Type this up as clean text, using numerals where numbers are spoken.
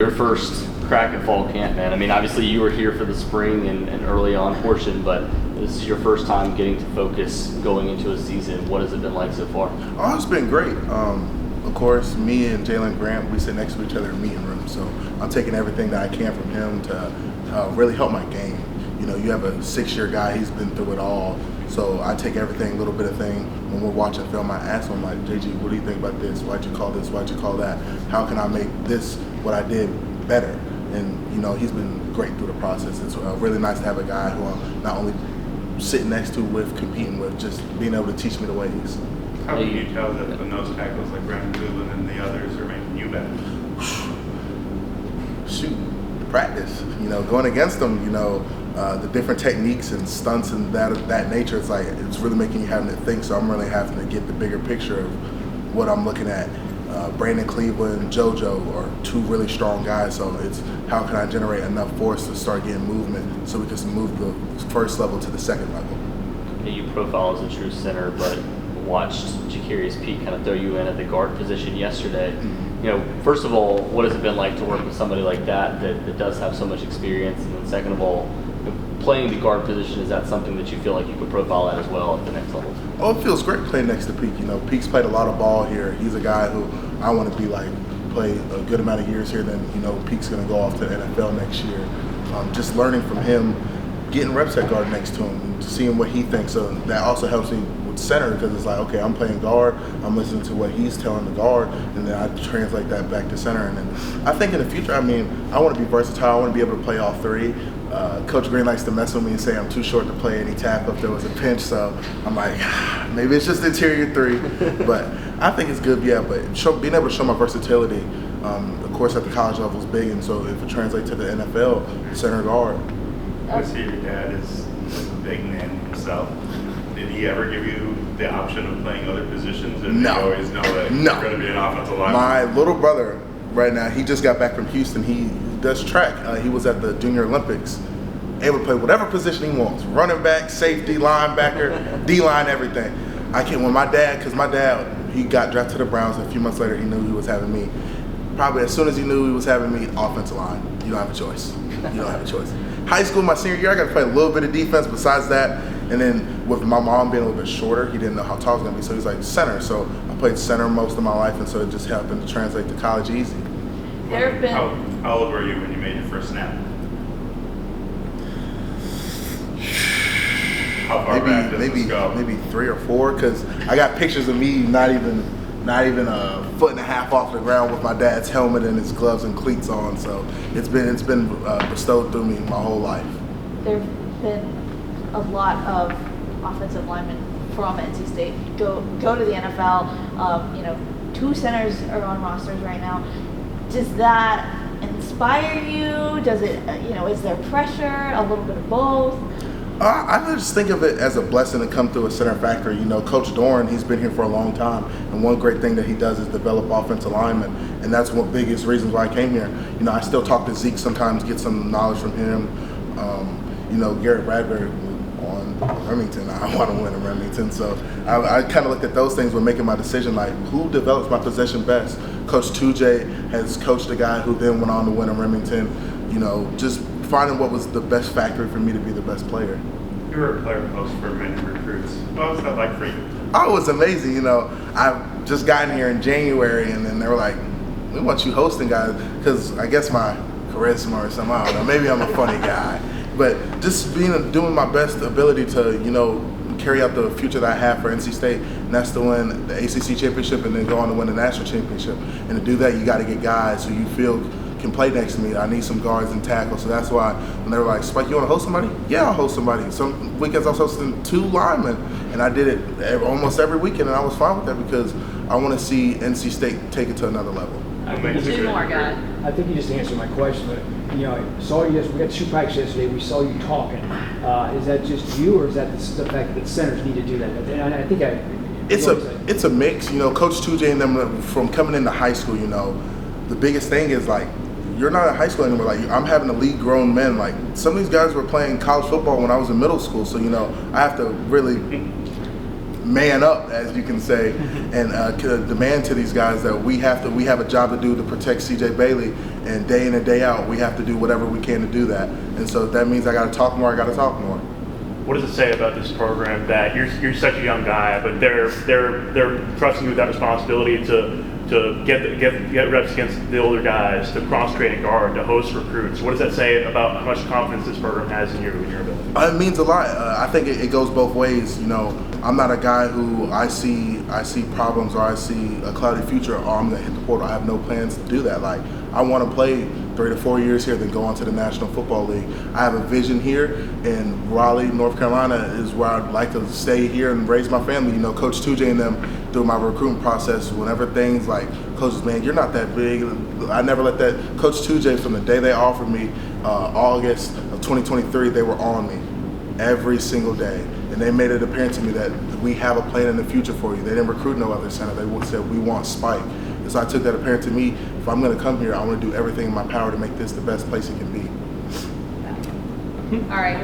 Your first crack at fall camp, man. I mean, obviously you were here for the spring and early on portion, but this is your first time getting to focus going into a season. What has it been like so far? Oh, it's been great. Of course, me and Jalen Grant, we sit next to each other in meeting rooms, so I'm taking everything that I can from him to really help my game. You know, you have a 6-year guy, he's been through it all, so I take everything, little bit of thing. When we're watching film, I ask him, like, JG, what do you think about this? Why'd you call this? Why'd you call that? How can I make this, what I did, better? And, you know, he's been great through the process. It's really nice to have a guy who I'm not only sitting next to with, competing with, just being able to teach me the ways. How can you tell that the nose tackles like Brandon Cleveland and the others are making you better? Shoot, practice. You know, going against them, you know, the different techniques and stunts and that nature, it's like, it's really making you having to think, so I'm really having to get the bigger picture of what I'm looking at. Brandon Cleveland, JoJo are two really strong guys, so it's how can I generate enough force to start getting movement so we can move the first level to the second level. You profile as a true center, but watched Ja'Karius Pete kind of throw you in at the guard position yesterday. Mm-hmm. You know, first of all, what has it been like to work with somebody like that does have so much experience? And then second of all, playing the guard position, is that something that you feel like you could profile at as well at the next level? Oh, it feels great playing next to Peak. You know, Peak's played a lot of ball here. He's a guy who I want to be like, play a good amount of years here. Then, you know, Peak's going to go off to the NFL next year. Just learning from him, getting reps at guard next to him, and seeing what he thinks. So that also helps me with center because it's like, okay, I'm playing guard. I'm listening to what he's telling the guard, and then I translate that back to center. And then I think in the future, I mean, I want to be versatile. I want to be able to play all three. Coach Green likes to mess with me and say I'm too short to play any tackle if there was a pinch, so I'm like, maybe it's just interior three. But I think it's good, yeah, but being able to show my versatility, of course at the college level is big, and so if it translates to the NFL, center guard. I see your dad is a big man himself. Did he ever give you the option of playing other positions, or did you always know that you're going to be an offensive lineman? My little brother right now, he just got back from Houston. He does track. He was at the Junior Olympics, able to play whatever position he wants: running back, safety, linebacker, D-line, everything. When my dad, because my dad, he got drafted to the Browns, and a few months later he knew he was having me. Probably as soon as he knew he was having me, offensive line. You don't have a choice. You don't have a choice. High school, my senior year, I got to play a little bit of defense besides that. And then with my mom being a little bit shorter, he didn't know how tall I was going to be, so he's like, center. So I played center most of my life, and so it just happened to translate to college easy. There have been. How old were you when you made your first snap? How far back does this go? Maybe 3 or 4, because I got pictures of me not even a foot and a half off the ground with my dad's helmet and his gloves and cleats on. So it's been bestowed through me my whole life. There have been a lot of offensive linemen from NC State go to the NFL. You know, 2 centers are on rosters right now. Does that inspire you? Does it, you know, is there pressure? A little bit of both? I just think of it as a blessing to come through a center factory. You know, Coach Doran, he's been here for a long time, and one great thing that he does is develop offensive linemen, and that's one of the biggest reasons why I came here. You know, I still talk to Zeke sometimes, get some knowledge from him. You know, Garrett Bradbury on Remington. I want to win in Remington, so I kind of looked at those things when making my decision, like who develops my position best. Coach Tujay has coached a guy who then went on to win in Remington. You know, just finding what was the best factory for me to be the best player. You were a player coach for many recruits. What was that like for you? Oh, it was amazing. You know, I've just gotten here in January, and then they were like, we want you hosting guys, because I guess my charisma or something, I don't know, maybe I'm a funny guy. But just doing my best ability to, you know, carry out the future that I have for NC State, and that's to win the ACC championship and then go on to win the national championship. And to do that, you got to get guys who you feel can play next to me. I need some guards and tackles, so that's why when they were like, Spike, you want to host somebody? Yeah, I'll host somebody. Some weekends I was hosting 2 linemen, and I did it almost every weekend, and I was fine with that because I want to see NC State take it to another level. I think you just answered my question, but you know, I saw you we got 2 practices yesterday. We saw you talking. Is that just you, or is that the fact that the centers need to do that? And I think it's a mix. You know, Coach Tujay and them from coming into high school. You know, the biggest thing is like, you're not in high school anymore. Like, I'm having to lead grown men. Like, some of these guys were playing college football when I was in middle school. So, you know, I have to really man up, as you can say, and demand to these guys that we have a job to do to protect CJ Bailey, and day in and day out, we have to do whatever we can to do that. And so if that means I got to talk more, I got to talk more. What does it say about this program that you're such a young guy, but they're trusting you with that responsibility to get reps against the older guys, to cross-train and guard, to host recruits? What does that say about how much confidence this program has in your ability? It means a lot. I think it goes both ways. You know, I'm not a guy who I see problems or I see a cloudy future, or I'm gonna hit the portal. I have no plans to do that. Like, I want to play 3 to 4 years here, then go on to the National Football League. I have a vision here, and Raleigh, North Carolina is where I'd like to stay here and raise my family. You know, Coach Tujay and them through my recruiting process, whenever things like, coaches, man, you're not that big. I never let that. Coach Tujay, from the day they offered me, August of 2023, they were on me every single day. And they made it apparent to me that we have a plan in the future for you. They didn't recruit no other center. They said, we want Spike. And so I took that apparent to me. If I'm going to come here, I want to do everything in my power to make this the best place it can be. All right.